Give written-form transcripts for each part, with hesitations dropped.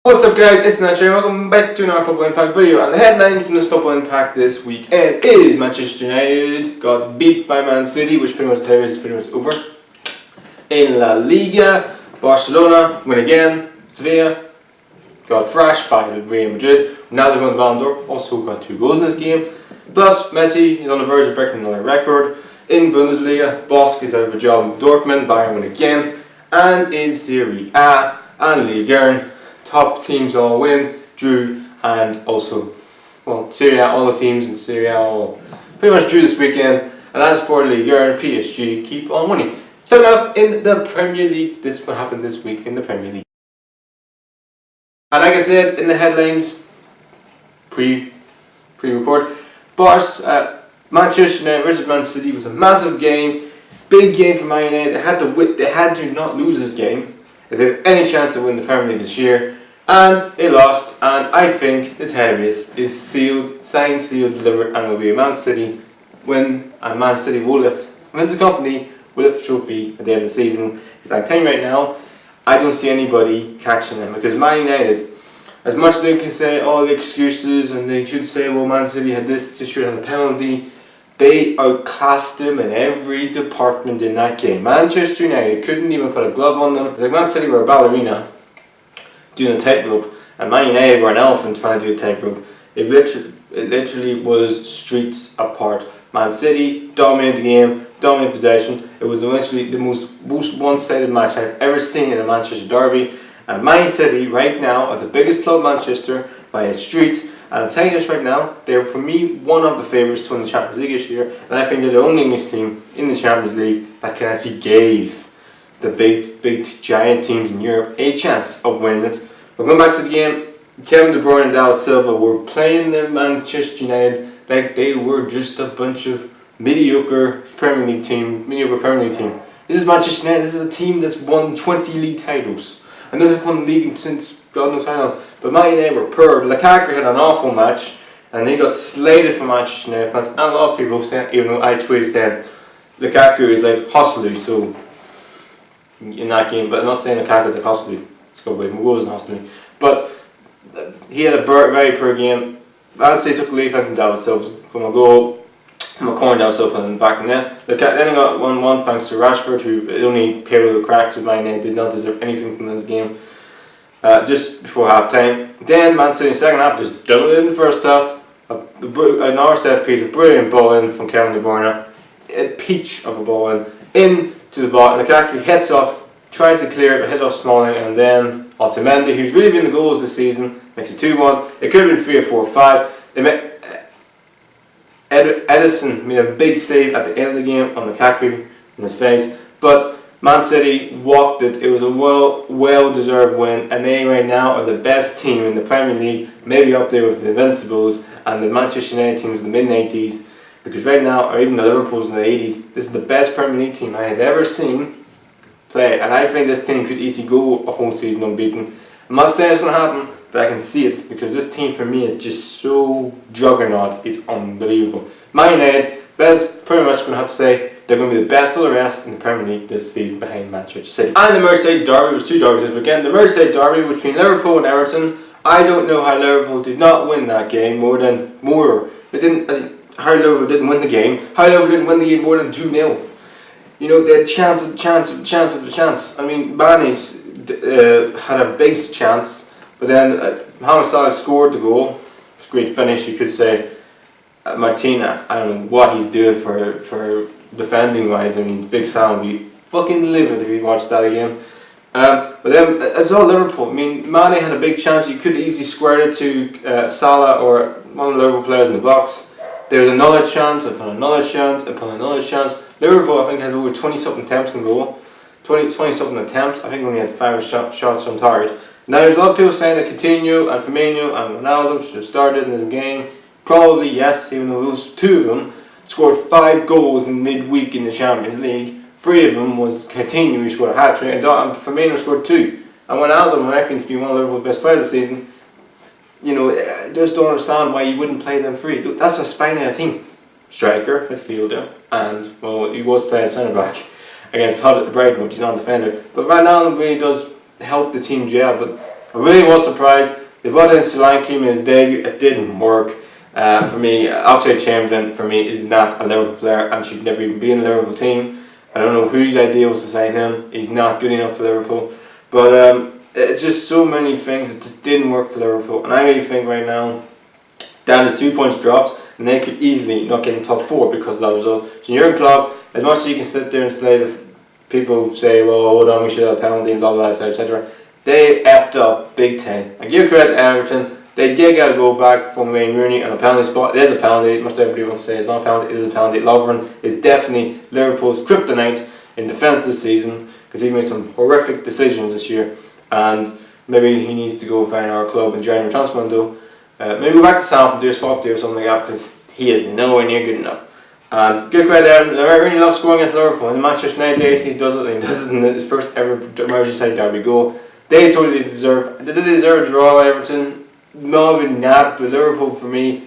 What's up guys, it's Nacho and welcome back to another Football Impact video. And the headline from this Football Impact this weekend is Manchester United got beat by Man City, which pretty much is pretty much over. In La Liga, Barcelona win again, Sevilla got thrashed by Real Madrid. Now they're going to Ballon d'Or, also got 2 goals in this game. Plus Messi is on the verge of breaking another record. In Bundesliga, BOSZ is out of a job in Dortmund, Bayern win again. And in Serie A and Liga, top teams all win, drew, and also, Serie A, all the teams in Serie A all pretty much drew this weekend. And as for Liga and PSG, keep on winning. Starting off in the Premier League, this is what happened this week in the Premier League. And like I said in the headlines, pre-record, BOSZ Manchester United versus Man City was a massive game, big game for Man United. They had to not lose this game if they had any chance to win the Premier League this year. And they lost, and I think the title race is sealed, signed, sealed, delivered, and it will be a Man City win, and Man City will lift, wins the company, will lift the trophy at the end of the season. Because I'm telling you right now, I don't see anybody catching them, because Man United, as much as they can say all the excuses, and they should say, well, Man City had this, they should have a penalty, they outclassed them in every department in that game. Manchester United couldn't even put a glove on them. Like Man City were a ballerina doing a tightrope, and Man United were an elephant trying to do a tightrope. It literally was streets apart. Man City dominated the game, dominated possession. It was literally the most one-sided match I've ever seen in a Manchester derby. And Man City right now are the biggest club in Manchester by a street. And I'm telling you this right now, they're for me one of the favourites to win the Champions League this year. And I think they're the only English team in the Champions League that can actually give the big giant teams in Europe a chance of winning it. But going back to the game, Kevin De Bruyne and David Silva were playing the Manchester United like they were just a bunch of mediocre Premier League team. This is Manchester United. This is a team that's won 20 league titles. I know they've won the league since God knows how long, but Man United were poor. Lukaku had an awful match, and he got slated from Manchester United fans. And a lot of people saying, even though I tweeted saying Lukaku is like hostile, so in that game, but I'm not saying Lukaku is like hostile. Let's go away. Mo wasn't hostile, but he had a very poor game. I'd say he took a lead from David Silva from a goal, from a corner. David Silva and back in there. Then he got 1-1 thanks to Rashford, who only paid with the cracks with Man United, did not deserve anything from this game. Just before half time. Then Man City in the second half just dominated in the first half. Another set piece, a brilliant ball in from Kevin De Bruyne. A peach of a ball in to the ball. Lukaku hits off, tries to clear it, but hits off Smalling, and then Otamendi, who's really been the goals this season, makes it 2-1. It could have been 3 or 4 or 5. Edison made a big save at the end of the game on Lukaku in his face, but Man City walked it. It was a well-deserved win, and they right now are the best team in the Premier League, maybe up there with the Invincibles and the Manchester United teams in the mid-90s, because right now, or even the Liverpools in the 80s, this is the best Premier League team I have ever seen play, and I think this team could easily go a whole season unbeaten. I'm not saying it's going to happen, but I can see it, because this team for me is just so juggernaut. It's unbelievable. Man United, pretty much going to have to say, they're going to be the best of the rest in the Premier League this season behind Manchester City. And the Merseyside derby, was 2 derbies this weekend. The Merseyside derby was between Liverpool and Everton. I don't know how Liverpool did not win that game how Liverpool didn't win the game. How Liverpool didn't win the game more than 2-0. You know, they had chance. I mean, Mane had a big chance, but then Mohamed Salah scored the goal. It's a great finish, you could say. Martina, I don't know what he's doing for defending wise. I mean, Big Sam will be fucking livid if you watch that again. But then it's all Liverpool. I mean, Mane had a big chance. You could easily square it to Salah or one of the Liverpool players in the box. There's another chance, upon another chance. Liverpool, I think, had over 20-something attempts in goal. 20-something attempts. I think we only had 5 shots on target. Now, there's a lot of people saying that Coutinho and Firmino and Ronaldo should have started in this game. Probably yes, even though those 2 of them scored 5 goals in midweek in the Champions League. 3 of them was Coutinho, who scored a hat-trick, and Firmino scored 2. And Ronaldo, I think, to be one of Liverpool's best players this season, you know, I just don't understand why you wouldn't play them 3. That's a spine of a team. Striker, midfielder, and, well, he was playing centre-back against Brighton, which is not a defender. But Ronaldo really does help the team gel, but I really was surprised. They brought in Solanke in his debut. It didn't work. For me, Oxlade-Chamberlain for me is not a Liverpool player and should never even be in the Liverpool team. I don't know whose idea was to sign him. He's not good enough for Liverpool. But it's just so many things that just didn't work for Liverpool. And I really think right now, down is 2 points dropped, and they could easily not get in the top 4 because of that result. So Jurgen Klopp, as much as you can sit there and say that people say, well, hold on, we should have a penalty, blah, blah, etc. They effed up big time. I give credit to Everton. They did get a goal back from Wayne Rooney on a penalty spot. It is a penalty. Much everybody wants to say it's not a penalty. It is a penalty. Lovren is definitely Liverpool's kryptonite in defence this season because he made some horrific decisions this year, and maybe he needs to go find our club in January transfer window. Maybe go back to Southampton, do a swap deal or something like that because he is nowhere near good enough. And good credit to Everton. I really love scoring against Liverpool. In the Manchester United days, he does it. And he does it in his first ever Merseyside derby goal. They totally deserve. Did they deserve a draw, Everton? No, maybe not. But Liverpool, for me,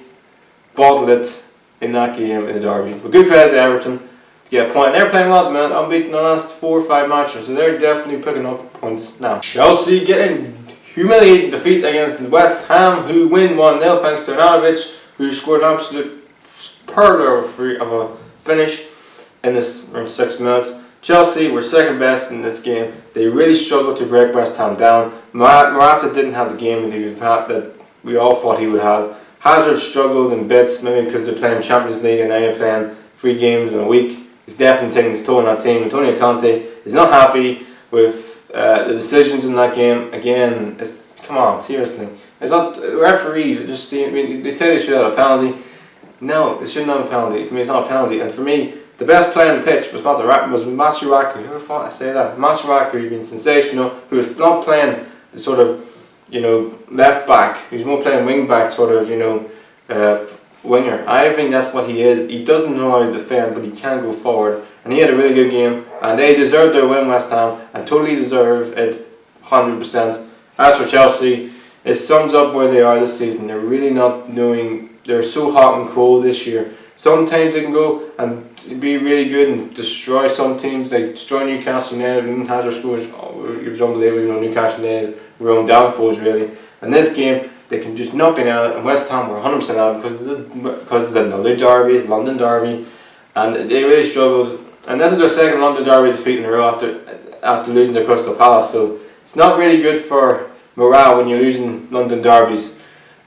bottled it in that game in the derby. But good credit to Everton to get a point. They're playing well, man. Unbeaten the last 4 or 5 matches, so they're definitely picking up points now. Chelsea getting humiliating defeat against West Ham, who win 1-0 thanks to Arnautovic, who scored an absolute pearler of a finish in this around 6 minutes. Chelsea were second best in this game. They really struggled to break West Ham down. Morata didn't have the game that we all thought he would have. Hazard struggled in bits, maybe because they're playing Champions League and now they're playing 3 games in a week. He's definitely taking his toll on that team. Antonio Conte is not happy with the decisions in that game. Again, come on, seriously. It's not referees. Just see. I mean, they say they should have a penalty. No, it shouldn't have a penalty. For me, it's not a penalty. And for me, the best player on the pitch was Masuaku. Whoever thought I say that? Masuaku, who's been sensational, who was not playing the sort of, left back. He's more playing wing back, sort of, winger. I think that's what he is. He doesn't know how to defend, but he can go forward. And he had a really good game. And they deserved their win, West Ham, and totally deserve it 100%. As for Chelsea, it sums up where they are this season. They're really not knowing. They're so hot and cold this year. Sometimes they can go and be really good and destroy some teams. They destroy Newcastle United, and Hazard scores. It was unbelievable. Newcastle United were own downfalls really. And this game, they can just not be out. And West Ham were 100% out because it's another derby, it's London derby, and they really struggled. And this is their second London derby defeat in a row after losing to Crystal Palace. So it's not really good for morale when you're losing London derbies.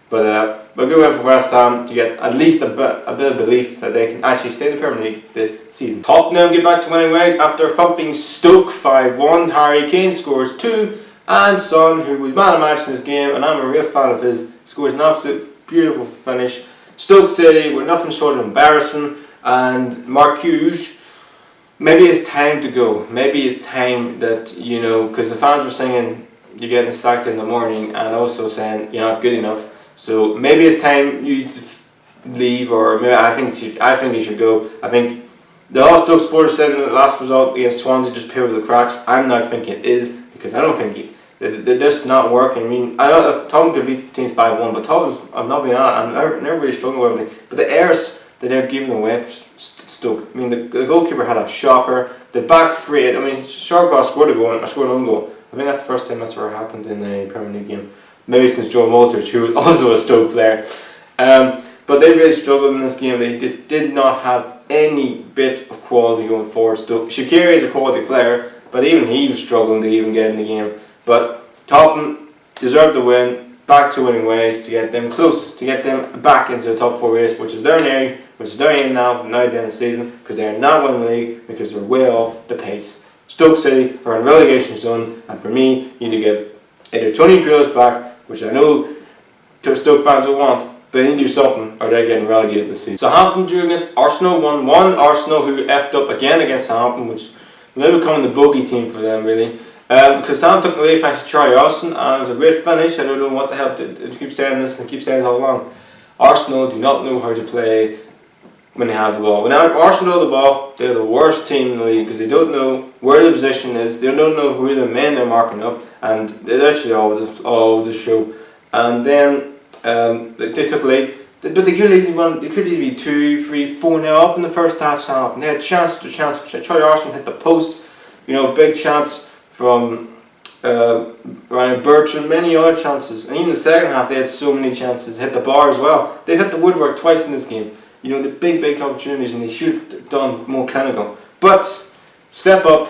But a good win for West Ham to get at least a bit of belief that they can actually stay in the Premier League this season. Tottenham get back to winning ways after thumping Stoke 5-1. Harry Kane scores 2, and Son, who was man of the match in this game, and I'm a real fan of his, scores an absolute beautiful finish. Stoke City were nothing short of embarrassing, and Marcuse, maybe it's time to go. Maybe it's time that, because the fans were singing you're getting sacked in the morning and also saying you're not good enough. So maybe it's time you to leave, or maybe I think you should go. I think the all Stoke supporters said in the last result against Swansea just peeled the cracks. I'm now thinking it is, because I don't think they're just not working. I mean, I know Tottenham could beat teams 5-1, but Tottenham, I'm not being honest, I'm never really struggling with them. But the errors that they're giving away Stoke. I mean, the goalkeeper had a shocker. The back three, I mean, Shawcross scored an own goal. I think that's the first time that's ever happened in a Premier League game. Maybe since Joe Walters, who was also a Stoke player. But they really struggled in this game. They did not have any bit of quality going forward. Stoke. Shaqiri is a quality player, but even he was struggling to even get in the game. But Tottenham deserved the win, back to winning ways, to get them close, to get them back into the top 4 race, which is their aim now from now to the end of the season, because they are not winning the league, because they're way off the pace. Stoke City are in relegation zone, and for me, you need to get either Tony Pulis back, which I know Stoke fans will want, but they need to do something or they're getting relegated this season. Southampton drew against Arsenal 1-1. Arsenal, who effed up again against Southampton, which will becoming the bogey team for them really. Because Southampton took away thanks to Charlie Austin, and it was a great finish. I don't know what the hell to keep saying this and keep saying it all along. Arsenal do not know how to play when they have the ball. When Arsenal have the ball, they're the worst team in the league because they don't know where the position is, they don't know who the men they're marking up, and they're actually all over the show. And then they took a lead, but they could easily be 2, 3, 4 now up in the first half. Southampton, they had chance. Charlie Austin hit the post, big chance from Ryan Bertrand, many other chances, and even the second half they had so many chances, hit the bar as well. They've hit the woodwork twice in this game. You know, the big opportunities, and they should have done more clinical. But step up,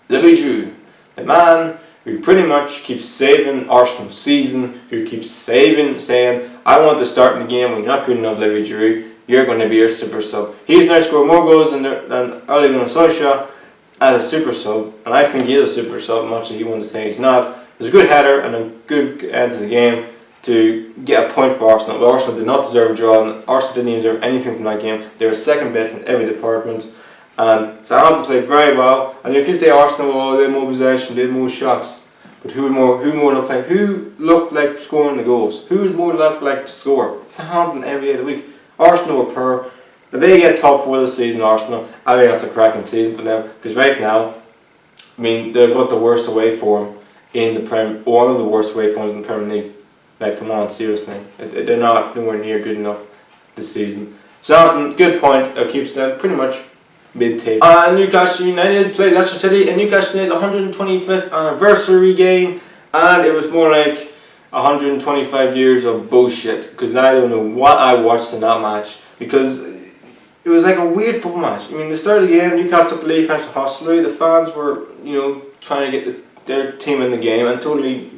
Louis Drew, the man who pretty much keeps saving Arsenal's season, who keeps saying, I want to start in the game when you're not good enough, Louis Drew. You're going to be your super sub. He's now scored more goals than Ole Gunnar Solskjaer as a super sub, and I think he is a super sub, much as you want to say he's not. There's a good header and a good end to the game to get a point for Arsenal. But Arsenal did not deserve a draw, and Arsenal didn't even deserve anything from that game. They were second best in every department, and Southampton played very well. And you could say Arsenal, oh, they had more possession, they had more shots. But who looked like scoring the goals? Who was more looked like to score? Southampton every day of the week. Arsenal were poor. If they get top 4 this season, Arsenal, I think that's a cracking season for them. Because right now, I mean, they've got the worst away form in the one of the worst away forms in the Premier League. Like, come on, seriously. They're not nowhere near good enough this season. Southampton, good point. It keeps them pretty much mid-table. Newcastle United played Leicester City, and Newcastle United's 125th anniversary game, and it was more like 125 years of bullshit, because I don't know what I watched in that match, because it was like a weird football match. I mean, the start of the game, Newcastle took the lead thanks to hostility. The fans were, trying to get their team in the game, and totally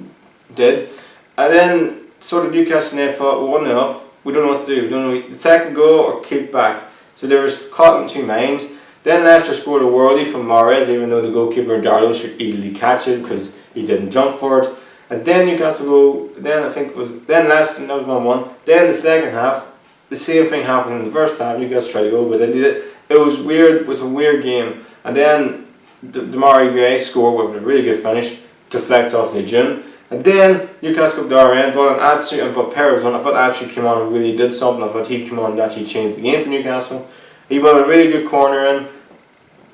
did. And then sort of Newcastle United thought, well, 1-0 up, we don't know what to do. We don't know the second goal or kick back. So they were caught in two minds. Then Leicester scored a worldie from Mahrez, even though the goalkeeper Darlow should easily catch it because he didn't jump for it. And then Newcastle go. Then Leicester, that was 1-1. Then the second half, the same thing happened in the first half. Newcastle tried to go, but they did it. It was weird. It was a weird game. And then Demarai Gray scored with a really good finish, deflects off Lejeune. And then Newcastle got the other end, but Atsu and Perez on. I thought Atsu came on and really did something. I thought he came on and actually changed the game for Newcastle. He put a really good corner in,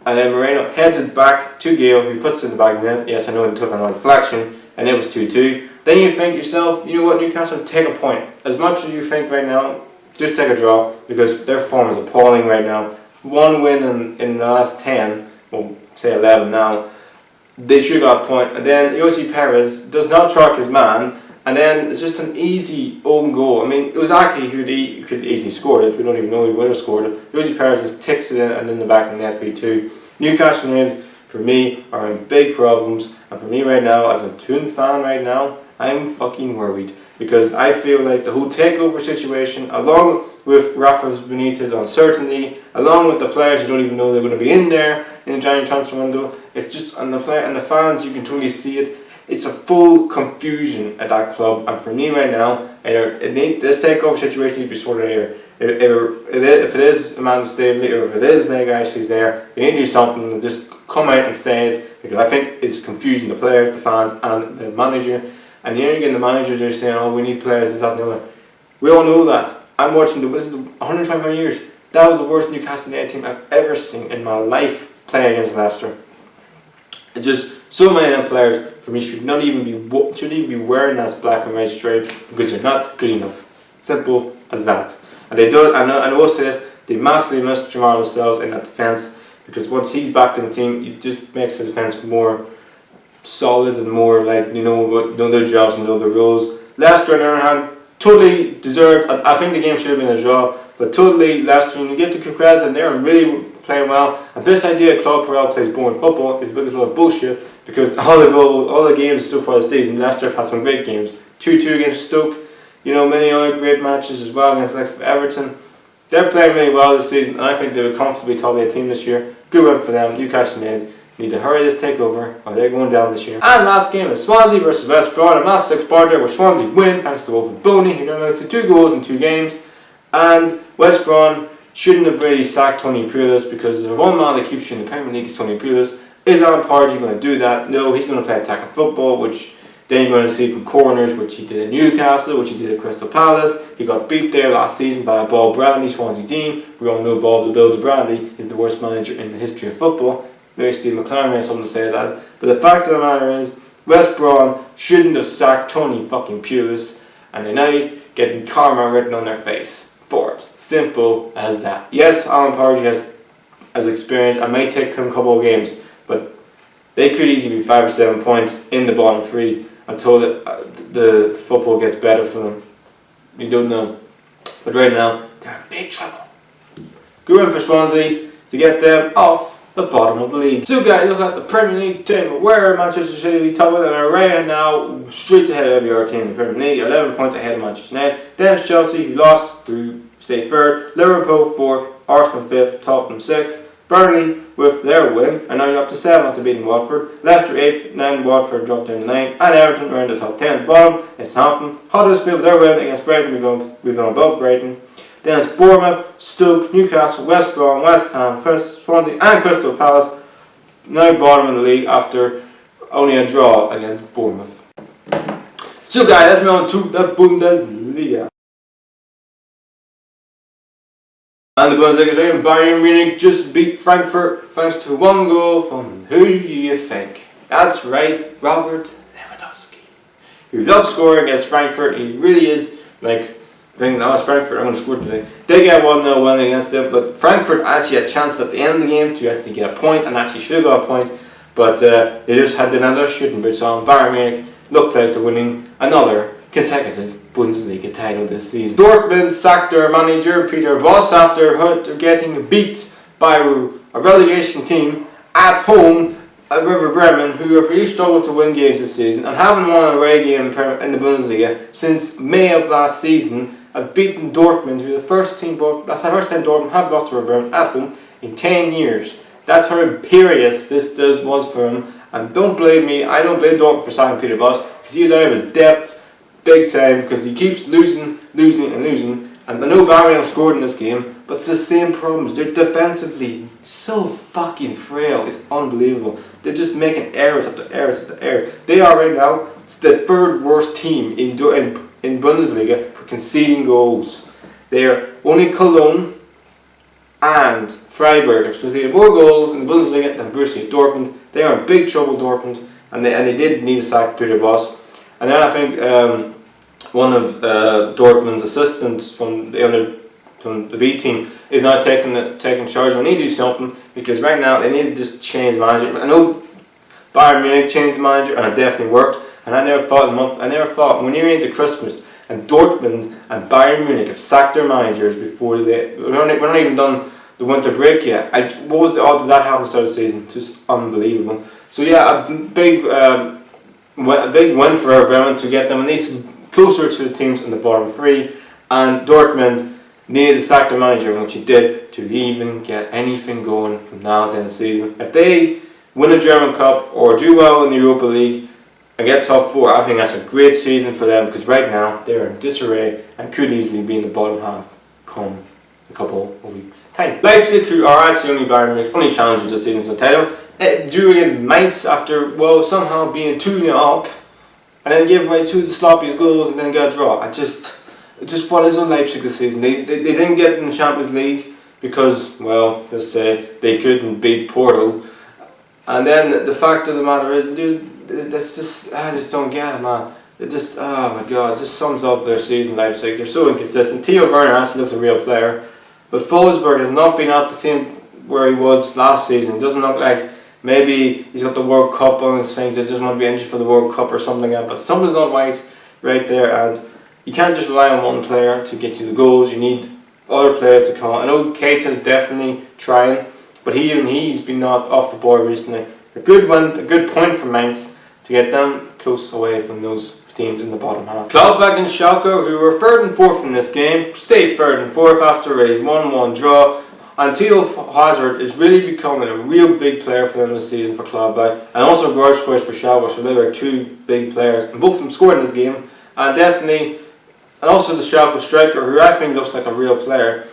and then Moreno heads it back to Gale, who puts it in the back of the net. Yes, I know he took another deflection, and it was 2-2. Then you think yourself, you know what, Newcastle, take a point. As much as you think right now, just take a draw, because their form is appalling right now. One win in the last 10, well, say 11 now, they should have got a point. And then Yossi Perez does not track his man, and then it's just an easy own goal. I mean, it was Aki who could easily score it. We don't even know he would have scored it. Yossi Perez just ticks it in and in the back of the net for 2. Newcastle United, for me, are in big problems. And for me right now, as a Toon fan right now, I'm fucking worried. Because I feel like the whole takeover situation, along with Rafa Benitez's uncertainty, along with the players who don't even know they're going to be in there in the January transfer window, it's just, and the fans, you can totally see it. It's a full confusion at that club, and for me right now, this takeover situation needs to be sorted here. If it is Amanda Staveley, or if it is Meg Ashley's there, they need to do something and just come out and say it, because I think it's confusing the players, the fans, and the manager. And then again, the managers are saying, oh, we need players, this, that, and the other. We all know that. I'm watching this is 125 years. That was the worst Newcastle United team I've ever seen in my life playing against Leicester. It's just so many of them players for me should even be wearing that black and white stripe because they're not good enough. Simple as that. And they don't. And I will say this: they massively missed Jamal Lascelles in that defence, because once he's back in the team, he just makes the defence more solid and more like know their jobs and know their roles. Leicester, on the other hand, totally deserved. I think the game should have been a draw, but totally Leicester. You get to credit, and they're really playing well. And this idea Claude Puel plays boring football is a bit of bullshit, because all the games so far this season, Leicester have had some great games. 2-2 against Stoke, many other great matches as well against the likes of Everton. They're playing really well this season, and I think they would comfortably top 8 team this year. Good win for them. Newcastle United need to hurry this takeover, or they're going down this year. And last game is Swansea versus West Brom, a massive 6-parter where Swansea win thanks to Wolf Boney, who now took 2 goals in 2 games. And West Brom shouldn't have really sacked Tony Pulis, because the one man that keeps you in the Premier League is Tony Pulis. Is Alan Pardew going to do that? No, he's going to play attacking football, which then you're going to see from corners, which he did at Newcastle, which he did at Crystal Palace. He got beat there last season by a Bob Bradley Swansea team. We all know Bob the Builder Bradley is the worst manager in the history of football. Maybe Steve McLaren has something to say to that. But the fact of the matter is, West Brom shouldn't have sacked Tony fucking Pulis, and they're now getting karma written on their face for it. Simple as that. Yes, Alan Pardew has experience. I may take him a couple of games, but They could easily be 5 or 7 points in the bottom 3 until the football gets better for them. You don't know. But right now, they're in big trouble. Good win for Swansea to get them off the bottom of the league. So guys, look at the Premier League table where Manchester City top of the array now straight ahead of every other team in the Premier League, 11 points ahead of Manchester United. Then it's Chelsea, who lost, who stayed third, Liverpool 4th, Arsenal 5th, Tottenham 6th, Burnley with their win are now up to 7 after beating Watford, Leicester 8th, then Watford dropped down to 9th, and Everton are in the top 10. Bottom is Southampton, Huddersfield with their win against Brighton, we've gone above Brighton. Then it's Bournemouth, Stoke, Newcastle, West Brom, West Ham, Swansea and Crystal Palace now bottom of the league after only a draw against Bournemouth. So guys, let's move on to the Bundesliga. And the Bundesliga, Bayern Munich just beat Frankfurt thanks to 1 goal from who do you think? That's right, Robert Lewandowski. Who loves scoring against Frankfurt. He really is like, I think that was Frankfurt, I'm going to score today. They get 1-0 win against them, but Frankfurt actually had a chance at the end of the game to actually get a point, and actually should have got a point, but they just had another shooting boots on. Bayern Munich looked like they're winning another consecutive Bundesliga title this season. Dortmund sacked their manager Peter BOSZ after getting beat by a relegation team at home at Werder Bremen, who have really struggled to win games this season and haven't won an away game in the Bundesliga since May of last season. Have beaten Dortmund, who that's the first time Dortmund have lost to Werder Bremen at home in 10 years. That's how imperious this was for him. And don't blame me, I don't blame Dortmund for sacking Peter BOSZ, because he was out of his depth big time, because he keeps losing. And I know Bayern have scored in this game, but it's the same problems. They're defensively so fucking frail. It's unbelievable. They're just making errors after errors after errors. They are right now, it's the 3rd worst team in Bundesliga for conceding goals. They are only Cologne and Freiburg have conceded more goals in the Bundesliga than Borussia Dortmund. They are in big trouble, Dortmund, and they did need to sack Peter BOSZ. And then I think one of Dortmund's assistants from the B team is now taking charge. They need to do something, because right now they need to just change manager. I know Bayern Munich changed the manager and it definitely worked. And I never thought when you're into Christmas and Dortmund and Bayern Munich have sacked their managers before we're not even done the winter break yet. What was the odds of that happening start of the season? Just unbelievable. So yeah, a big win for Werder Bremen to get them at least closer to the teams in the bottom 3, and Dortmund needed to sack their manager, which he did, to even get anything going from now to the end of the season. If they win a German Cup or do well in the Europa League and get top 4, I think that's a great season for them, because right now they're in disarray and could easily be in the bottom half come a couple of weeks' time. Leipzig, who are actually only Bayern Munich's only challengers this season for the title, drew against Mainz after somehow being 2-0 up, and then gave away 2 of the sloppiest goals and then got a draw. What is on Leipzig this season? They didn't get in the Champions League because, well, let's say they couldn't beat Porto. And then the fact of the matter is, I just don't get it, man. It just, oh my god, it just sums up their season, Leipzig. They're so inconsistent. Theo Werner actually looks a real player, but Forsberg has not been at the same where he was last season. It doesn't look like maybe he's got the World Cup on his things. He just want to be injured for the World Cup or something like that. But something's not right there, and you can't just rely on one player to get you the goals. You need other players to come on. I know Keita's definitely trying, but he's been not off the board recently. A good point for Mainz to get them close away from those teams in the bottom half. Gladbach and Schalke, who were 3rd and 4th in this game, stayed 3rd and 4th after a 1-1 draw. And Theo Hazard is really becoming a real big player for them this season for Gladbach, and also Goretzka for Schalke. So they were 2 big players, and both of them scored in this game. And also the Schalke striker, who I think looks like a real player.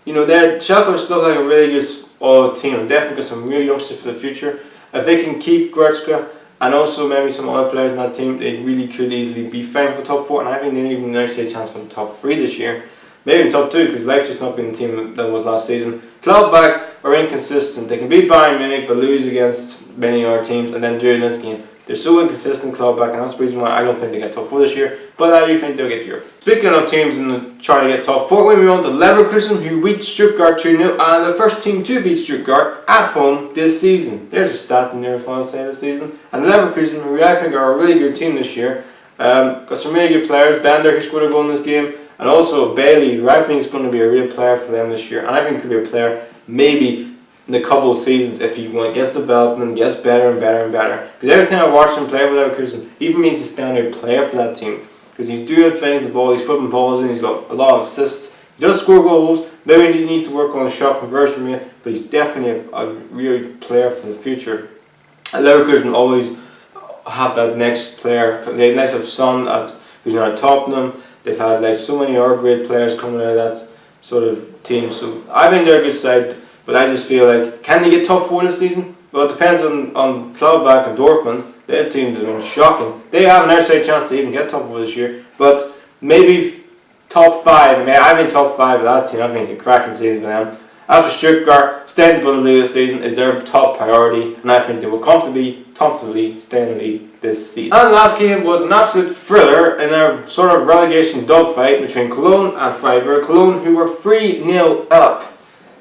You know, Schalke looks like a really good team, and definitely got some real youngsters for the future. If they can keep Goretzka and also maybe some other players in that team, they really could easily be fighting for top 4, and I think they even actually a chance for the top 3 this year. Maybe in top 2, because Leipzig's not been the team that was last season. Gladbach are inconsistent. They can beat Bayern Munich but lose against many other teams, and then during this game They're so inconsistent, club back, and that's the reason why I don't think they get top 4 this year. But I do think they'll get Europe. Speaking of teams in the trying to get top 4, we move on to Leverkusen, who beat Stuttgart 2-0, and the first team to beat Stuttgart at home this season. There's a stat in there if I want to say this season. And Leverkusen, who I think are a really good team this year, got some really good players. Bender, who scored a goal in this game, and also Bailey, who I think is going to be a real player for them this year. And I think could be a player maybe in a couple of seasons if he gets development, gets better and better and better. Because every time I watch him play with Leverkusen, even means he's a standard player for that team. Because he's doing things with the ball, he's flipping balls in, he's got a lot of assists. He does score goals, maybe he needs to work on his shot conversion rate, but he's definitely a real player for the future. And Leverkusen always have that next player. They next have Son who's now at Tottenham. They've had like so many other great players coming out of that sort of team. So I think they're a good side. But I just feel like, can they get top 4 this season? Well, it depends on Clubback and Dortmund. Their teams have been shocking. They have an outside chance to even get top 4 this year. But maybe top 5. I mean, I've been top 5 of that team. I think it's a cracking season for them. After Stuttgart, staying in the Bundesliga this season is their top priority. And I think they will comfortably stay in the league this season. And the last game was an absolute thriller in a sort of relegation dogfight between Cologne and Freiburg. Cologne, who were 3-0 up.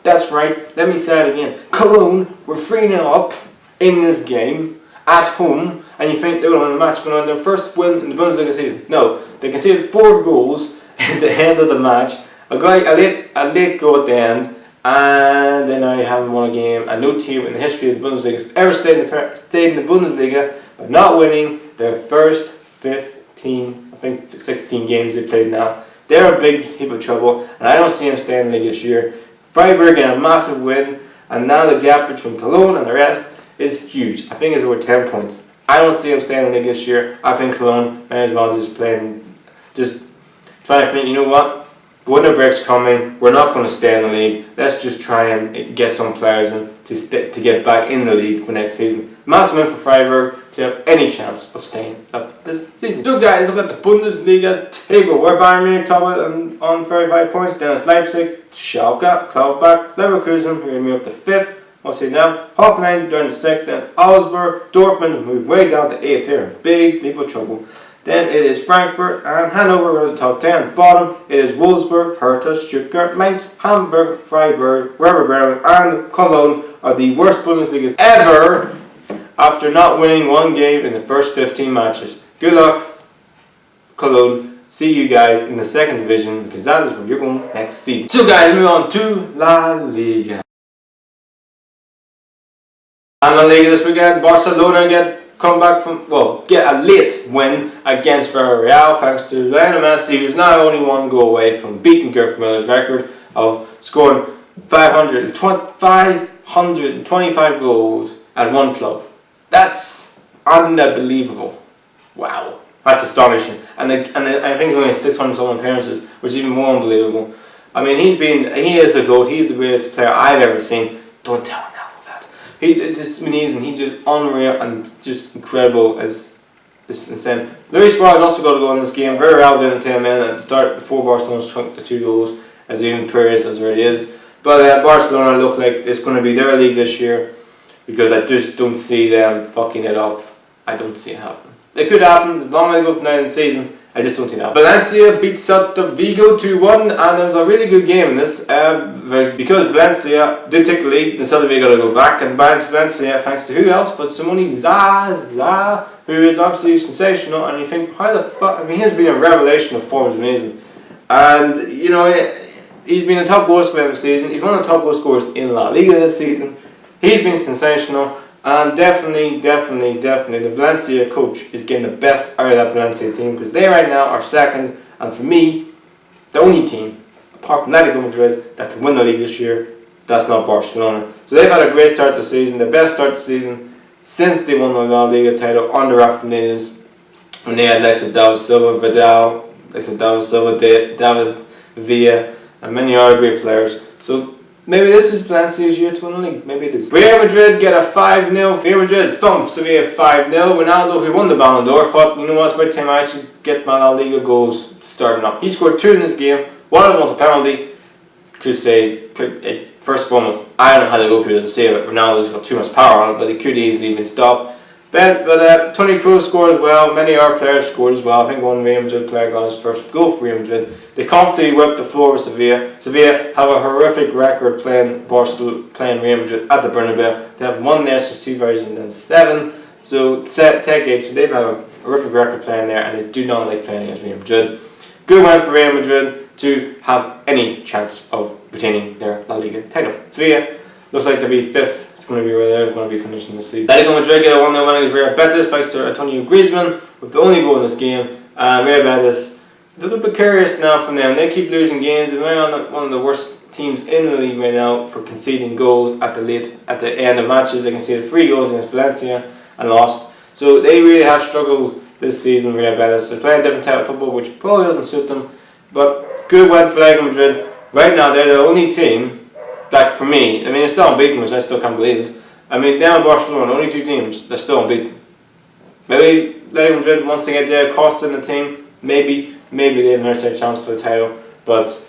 That's right, let me say it again. Cologne were 3-0 up in this game at home, and you think they're going to win the match, going on their first win in the Bundesliga season. No, they conceded 4 goals at the end of the match. A late goal at the end, and then I haven't won a game. And no team in the history of the Bundesliga has ever stayed in the Bundesliga by not winning their first 15, I think 16 games they played now. They're a big heap of trouble, and I don't see them staying in the league this year. Freiburg getting a massive win, and now the gap between Cologne and the rest is huge. I think it's over 10 points. I don't see them staying in the league this year. I think Cologne may as well just trying to think, you know what? Winter break's coming. We're not going to stay in the league. Let's just try and get some players in to get back in the league for next season. Massive win for Freiburg to have any chance of staying up this season. So guys, look at the Bundesliga table. Where Bayern Munich top on 35 points. Then it's Leipzig, Schalke, Gladbach, Leverkusen, who are moving up to 5th. I'll say now, Hoffenheim down to 6th. Then it's Augsburg, Dortmund move way down to 8th here. Big leap of trouble. Then it is Frankfurt and Hanover are the top 10. At the bottom, it is Wolfsburg, Hertha, Stuttgart, Mainz, Hamburg, Freiburg, Werder Bremen, and Cologne are the worst Bundesliga ever after not winning one game in the first 15 matches. Good luck, Cologne. See you guys in the 2nd division, because that is where you're going next season. So guys, move on to La Liga. And La Liga this weekend, Barcelona get a late win against Villarreal thanks to Lionel Messi, who's now only 1 goal away from beating Gerd Müller's record of scoring 525 goals at one club. That's unbelievable. Wow, that's astonishing. And I think he's only 600 some appearances, which is even more unbelievable. I mean, he is a GOAT. He's the greatest player I've ever seen. Don't tell him. It's just amazing. He's just unreal and just incredible. It's insane. Luis Suarez also got a goal in this game. Villarreal didn't take him in at the start before Barcelona took the 2 goals, as even Perez as already is. But Barcelona look like it's going to be their league this year, because I just don't see them fucking it up. I don't see it happen. It could happen as long as they go from now in the season. I just don't see that. Valencia beat Celta Vigo 2-1, and it was a really good game in this. Because Valencia did take the lead, the Celta Vigo got to go back, and Valencia, thanks to who else but Simone Zaza, who is absolutely sensational. And you think, how the fuck? I mean, he's been a revelation of form, is amazing. And you know, he's been a top goal scorer this season. He's one of the top goal scorers in La Liga this season. He's been sensational. And definitely, the Valencia coach is getting the best out of that Valencia team, because they right now are 2nd, and for me, the only team, apart from Atletico Madrid, that can win the league this year, that's not Barcelona. So they've had a great start to the season, the best start to the season since they won the La Liga title under Rafa Benitez, when they had David Silva, David Villa, and many other great players. So maybe this is Valencia's year to win the league. Maybe it is. Real Madrid get a 5-0. Real Madrid thump Sevilla 5-0. Ronaldo, who won the Ballon d'Or, thought, you know what, it's about time I should get my La Liga goals starting up. He scored 2 in this game. One of them was a penalty. Just say, first and foremost, I don't know how the goalkeeper doesn't save it. Ronaldo's got too much power on it, but it could easily have been stopped. But Toni Kroos scored as well. Many of our players scored as well. I think one Real Madrid player got his first goal for Real Madrid. They comfortably whipped the floor with Sevilla. Sevilla have a horrific record playing Real Madrid at the Bernabeu. They have won there since 2007. So decades. So they've had a horrific record playing there, and they do not like playing against Real Madrid. Good win for Real Madrid to have any chance of retaining their La Liga title. Sevilla looks like they'll be fifth. It's going to be where they're going to be finishing this season. Atletico Madrid get a 1-0 win against Real Betis thanks to Antonio Griezmann with the only goal in this game. Real Betis, a little bit curious now from them. They keep losing games. They're one of the worst teams in the league right now for conceding goals at the end of matches. They conceded 3 goals against Valencia and lost. So they really have struggled this season. Real Betis, they're playing different type of football, which probably doesn't suit them. But good win for Atletico Madrid. Right now, they're the only team. Like for me, I mean, they're still unbeaten, which I still can't believe it. I mean, now in Barcelona, only 2 teams, they're still unbeaten. Maybe Atletico Madrid wants to get their cost in the team. Maybe they have another chance for the title. But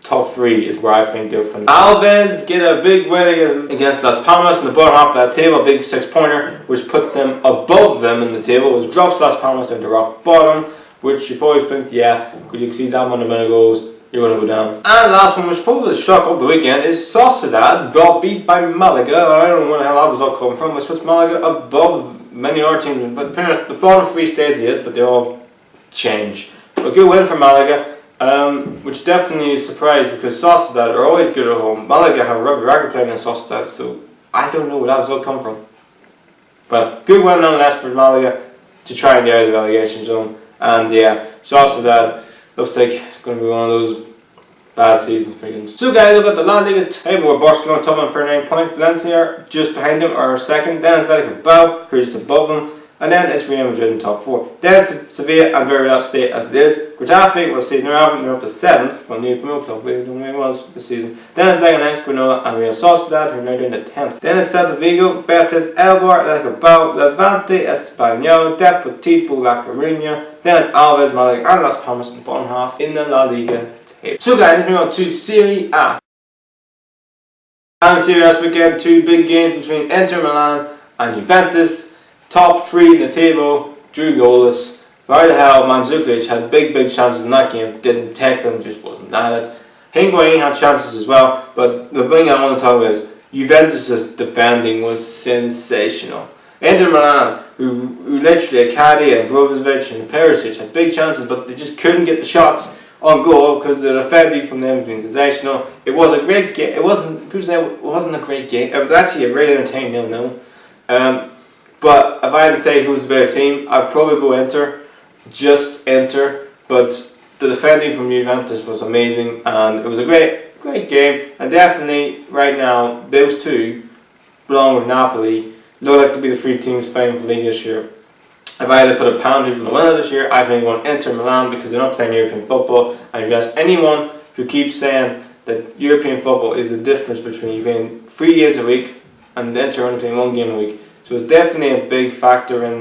top 3 is where I think they'll finish. Alves get a big win against Las Palmas from the bottom half of that table, a big 6-pointer, which puts them above them in the table, which drops Las Palmas down to rock bottom, which you probably think, yeah, because you can see that one amount of goals, you're going to go down. And last one, which probably the shock of the weekend, is Sociedad got beat by Malaga. I don't know where the hell that was all coming from, which puts Malaga above many other teams. But pretty much the bottom 3 stays as is, but they all change. A good win for Malaga, which definitely is a surprise because Sociedad are always good at home. Malaga have a record playing against Sociedad, so I don't know where that was all come from. But good win nonetheless for Malaga to try and get out of the relegation zone. And yeah, Sociedad looks like it's going to be one of those bad seasons for them. So guys, look at the La Liga table where Barcelona top on 39 points. Valencia just behind them are second. Then it's Atletico Bilbao, who's just above them. And then it's Real Madrid in top 4. Then it's Sevilla and Villarreal stay as it is. Getafe, we'll see, they're up to 7th. Well, new promote club, we don't know where it was this season. Then it's Leganés, Granola and Real Sociedad, who are now doing the 10th. Then it's Celta Vigo, Betis, Eibar, Atletico Bilbao, Levante, Espanyol, Deportivo La Coruña. Then it's Alves, Malaga and Las Palmas in the bottom half in the La Liga table. So guys, let's move on to Serie A. And Serie A this weekend, 2 big games between Inter Milan and Juventus. Top 3 in the table, drew goalless. Why the hell, Mandzukic had big chances in that game, didn't take them, just wasn't at it. Higuain had chances as well, but the thing I want to talk about is Juventus' defending was sensational. Inter Milan, who literally Akadi and Brozovic and Perisic had big chances, but they just couldn't get the shots on goal because the defending from them was being sensational. It was a great game. It wasn't a great game. It was actually a very entertaining 0-0. But if I had to say who's the better team, I'd probably go Inter, just Inter. But the defending from Juventus was amazing, and it was a great game. And definitely, right now, those 2, along with Napoli, look like to be the 3 teams fighting for the league this year. If I had to put a pound who's going to win it this year, I think going Inter Milan because they're not playing European football. And if you ask anyone who keeps saying that European football is the difference between you playing 3 games a week and Inter only playing 1 game a week. So it's definitely a big factor in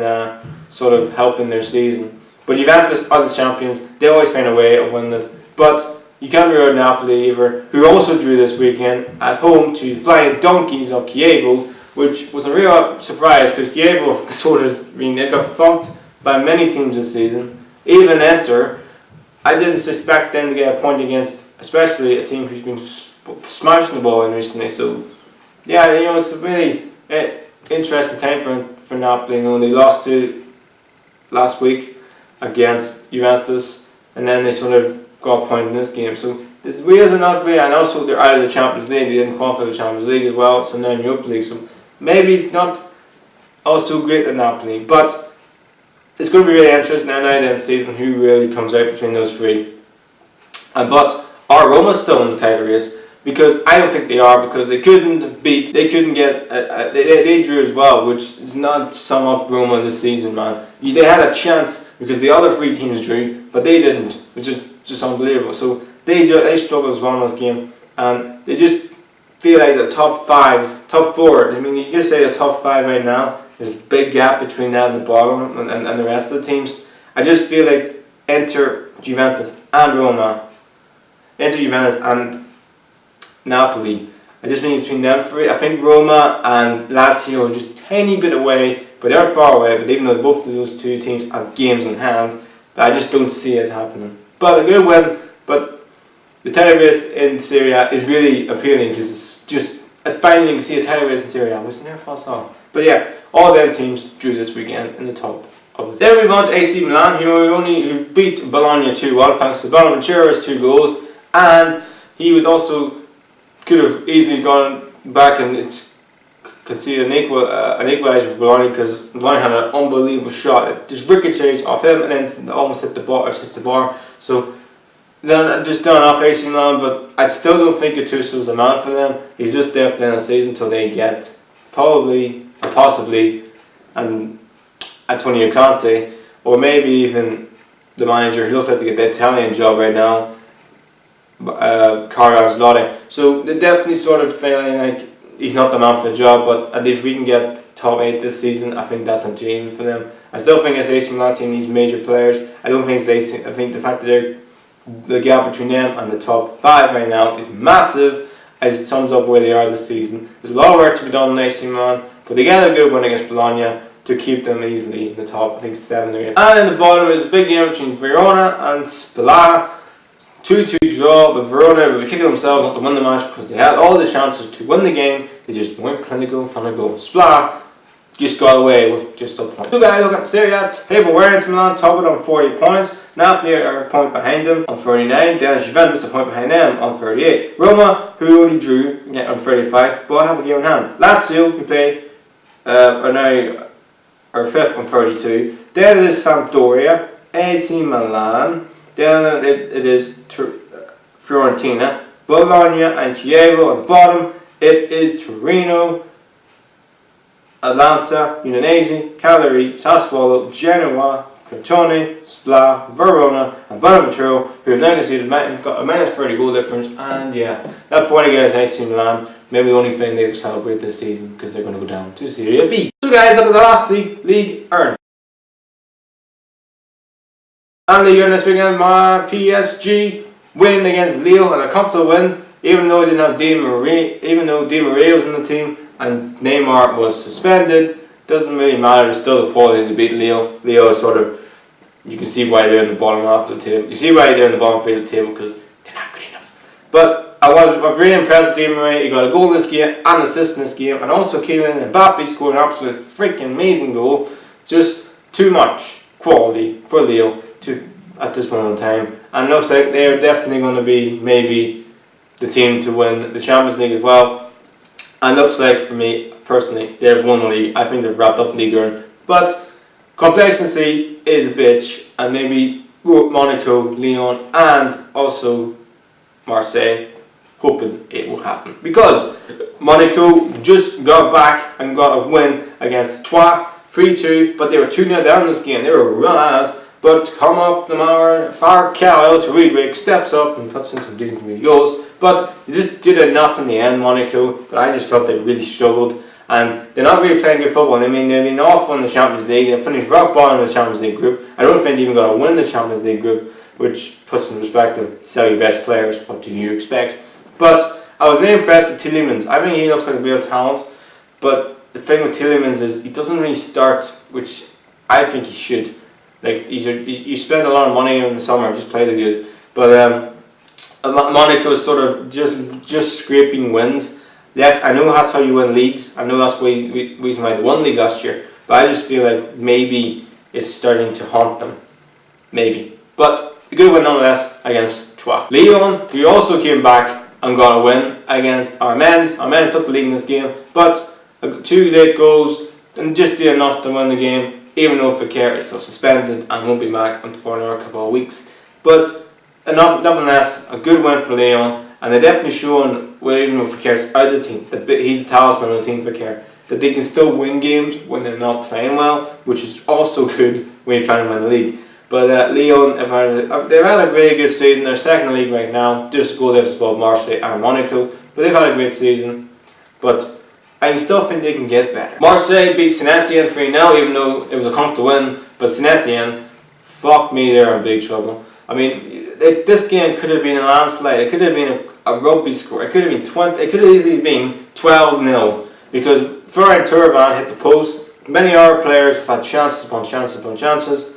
sort of helping their season. But Juventus are the champions. They always find a way of winning it. But you can't rule out Napoli either, who also drew this weekend at home to Flying Donkeys of Chievo, which was a real surprise because Chievo sort of, they got thumped by many teams this season. Even Inter, I didn't suspect them to get a point against, especially a team who's been smashing the ball in recently. So yeah, it's a really interesting time for Napoli. They lost to last week against Juventus, and then they sort of got a point in this game. So this Wales are not great, and also they're out of the Champions League. They didn't qualify for the Champions League as well, so now in Europa League. So maybe it's not also great at Napoli, but it's going to be really interesting now in the season who really comes out between those 3. But are Roma still in the title race? Because I don't think they are, because they couldn't get, they drew as well, which is not sum up Roma this season, man. They had a chance because the other 3 teams drew, but they didn't, which is just unbelievable. So they struggled as well in this game, and they just feel like the top 4, I mean, you can say the top 5 right now, there's a big gap between that and the bottom and the rest of the teams. I just feel like Inter, Juventus and Roma, Inter, Juventus and Napoli, I just think between them 3, I think Roma and Lazio are just a tiny bit away but they're far away. But even though both of those two teams have games in hand, I just don't see it happening. But a good win. But the title race in Serie is really appealing because it's just finally you can see a title race in Serie. I wasn't there for so. But yeah, all them teams drew this weekend in the top of the. Then we move on to AC Milan, who beat Bologna 2-1 thanks to Bonaventura's 2 goals, and he was also could have easily gone back and conceded an equaliser for Bologna because Bologna had an unbelievable shot. It just ricocheted off him and then almost hit the bar. So then just done off AC Milan, but I still don't think Gattuso's the man for them. He's just there for the end of the season until they get probably or possibly and Antonio Conte, or maybe even the manager who looks like to get the Italian job right now, Carlo Ancelotti. So they're definitely sort of feeling like he's not the man for the job, but if we can get top 8 this season, I think that's a dream for them. I still think this AC Milan team needs major players. I don't think I think the fact that the gap between them and the top 5 right now is massive, as it sums up where they are this season. There's a lot of work to be done in AC Milan, but they get a good win against Bologna to keep them easily in the top, I think 7 or 8. And in the bottom is a big game between Verona and Spalla. 2-2 draw, but Verona were kicking themselves not to win the match because they had all the chances to win the game. They just weren't clinical in front of goal. Spalla just got away with just a point. So guys, look at the Serie. Table where Inter Milan top it on 40 points. Napoli are a point behind them on 39. Then Juventus a point behind them on 38. Roma, who only drew, on 35, but have a game in hand. Lazio, who play, are now are 5th on 32. Then it is Sampdoria, AC Milan. Then it is Fiorentina, Bologna and Chievo on the bottom. It is Torino, Atalanta, Udinese, Cagliari, Sassuolo, Genoa, Crotone, Spal, Verona and Bonaventura, who have now conceded, who've got a minus 30 goal difference, and yeah, that point against AC Milan, maybe the only thing they will celebrate this season because they're going to go down to Serie B. So guys, look at the last league earned. And the year this weekend, my PSG win against Lille, and a comfortable win, even though they didn't have Di Maria was in the team and Neymar was suspended. Doesn't really matter, there's still the quality to beat Lille. Lille is sort of, you can see why they're in the bottom half of the table. You see why they're in the bottom of the table because they're not good enough. But I was really impressed with Di Maria. He got a goal this game, an assist in this game, and also Kylian Mbappe scored an absolute freaking amazing goal. Just too much quality for Lille at this moment in time, and looks like they are definitely going to be maybe the team to win the Champions League as well. And looks like, for me personally, they've won the league. I think they've wrapped up the league earn, but complacency is a bitch, and maybe Monaco, Lyon and also Marseille hoping it will happen, because Monaco just got back and got a win against Troyes 3-2, but they were 2-0 down in this game. They were run out. But come up the mower, Farcal to Riedwig steps up and puts in some decent goals. But they just did enough in the end, Monaco. But I just felt they really struggled. And they're not really playing good football. I mean, they've been awful in the Champions League. They finished rock bottom in the Champions League group. I don't think they even got to win the Champions League group, which puts in perspective, sell your best players. What do you expect? But I was really impressed with Tielemans. I think he looks like a real talent. But the thing with Tielemans is he doesn't really start, which I think he should. Like, you spend a lot of money in the summer, just play the good. But Monaco is sort of just scraping wins. Yes, I know that's how you win leagues. I know that's the reason why they won the league last year. But I just feel like maybe it's starting to haunt them. Maybe. But a good win nonetheless against Troyes. Lyon, who also came back and got a win against Armennes. Armennes took the lead in this game. But 2 late goals and just did enough to win the game. Even though Fekir is still suspended and won't be back for another couple of weeks. But nonetheless, a good win for Lyon, and they're definitely showing, well, even though Fekir's out of the team, that he's the talisman of the team, Fekir, that they can still win games when they're not playing well, which is also good when you're trying to win the league. But Lyon, they've had a really good season. They're second in the league right now, just a goal difference above Marseille and Monaco, but they've had a great season. But I still think they can get better. Marseille beat Saint-Etienne 3-0, even though it was a comfortable win. But Saint-Etienne, fuck me, they're in big trouble. I mean, this game could have been a landslide. It could have been a rugby score. It could have been 20. It could have easily been 12-0 because Florent Turban hit the post Many of our players have had chances upon chances upon chances,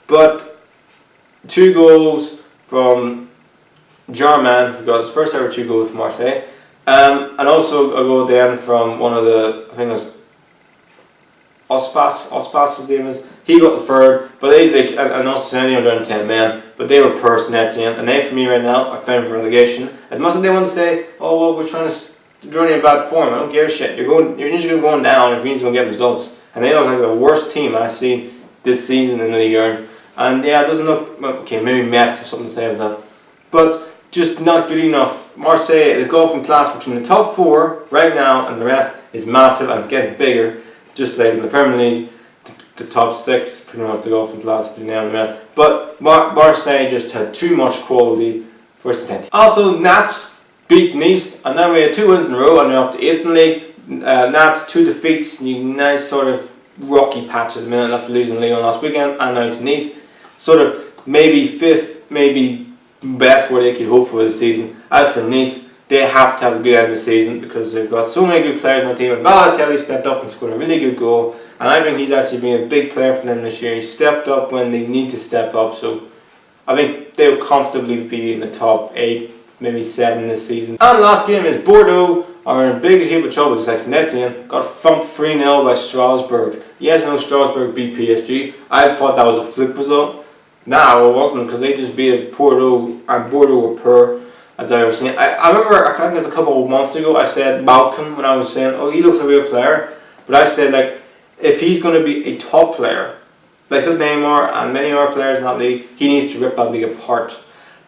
but 2 goals from German, who got his first ever 2 goals for Marseille, and also a goal then from one of the, I think it was Ospas his name is. He got the 3rd, but he's like, and also Serie under 10 men, but they were poor Nettian, and they for me right now are fighting for relegation. As much as they want to say, oh well, we're trying to run in bad form, I don't give a shit. You're usually going down if you're going to get results, and they look like the worst team I've seen this season in the league. And yeah, it doesn't look, okay, maybe Metz have something to say about that, but just not good enough. Marseille, the gulf in class between the top 4 right now and the rest is massive, and it's getting bigger. Just like in the Premier League, the top 6 pretty much the gulf in class between them and the rest. But Marseille just had too much quality for its attention. Also, Nats beat Nice, and now we had 2 wins in a row, and they're up to 8th in the league. Nats 2 defeats, nice sort of rocky patch at the minute after losing Lyon last weekend, and now to Nice. Sort of maybe 5th, maybe best where they could hope for this season. As for Nice, they have to have a good end of the season because they've got so many good players on the team. And Balotelli stepped up and scored a really good goal, and I think he's actually been a big player for them this year. He stepped up when they need to step up, so I think they'll comfortably be in the top 8, maybe 7 this season. And the last game is Bordeaux are in a big heap of trouble, just like Saint-Etienne. Got thumped 3-0 by Strasbourg. Yes, I know Strasbourg beat PSG. I thought that was a fluke result. No, it wasn't, because they just beat Bordeaux, and Bordeaux were poor. As I was saying, I remember, I think it was a couple of months ago, I said Malcolm when I was saying, oh, he looks a real player. But I said, like, if he's going to be a top player, like said Neymar and many other players in that league, he needs to rip that league apart.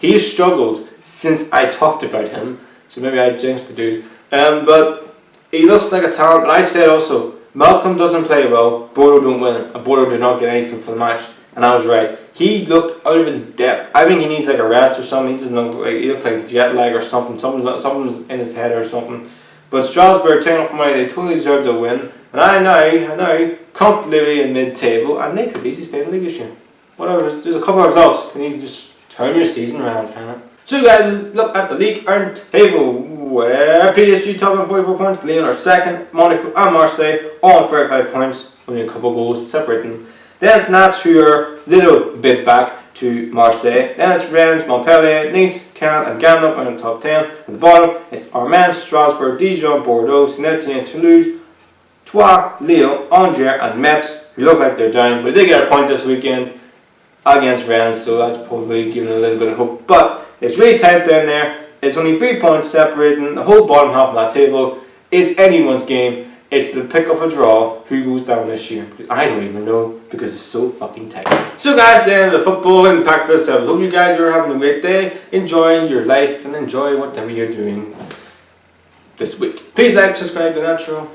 He's struggled since I talked about him, so maybe I jinxed the dude. But he looks like a talent. But I said also, Malcolm doesn't play well, Bordeaux don't win, and Bordeaux did not get anything for the match. And I was right. He looked out of his depth. I think he needs like a rest or something. He doesn't look like, he looks like jet lag or something. Something's in his head or something. But Strasbourg, taking off money, they totally deserve to win. And I know, comfortably in mid-table, and they could easily stay in the league this year. Whatever, there's a couple of results. You need to just turn your season around, can it? So guys, look at the league earned table, where PSG top on 44 points, Lyon are 2nd, Monaco and Marseille all on 35 points, only a couple of goals separating them. Then it's Nats, who are a little bit back to Marseille. Then it's Rennes, Montpellier, Nice, Caen and Gandalf on the top 10. At the bottom, it's Armand, Strasbourg, Dijon, Bordeaux, Saint-Etienne, Toulouse, Troyes, Lille, Angers and Metz, who look like they're down, but they get a point this weekend against Rennes, so that's probably giving a little bit of hope. But it's really tight down there. It's only 3 points separating the whole bottom half of that table. It's anyone's game. It's the pick of a draw who goes down this year. I don't even know because it's so fucking tight. So guys, the end of the football impact for yourselves. Hope you guys are having a great day, enjoying your life and enjoy whatever you're doing this week. Please like, subscribe, and outro.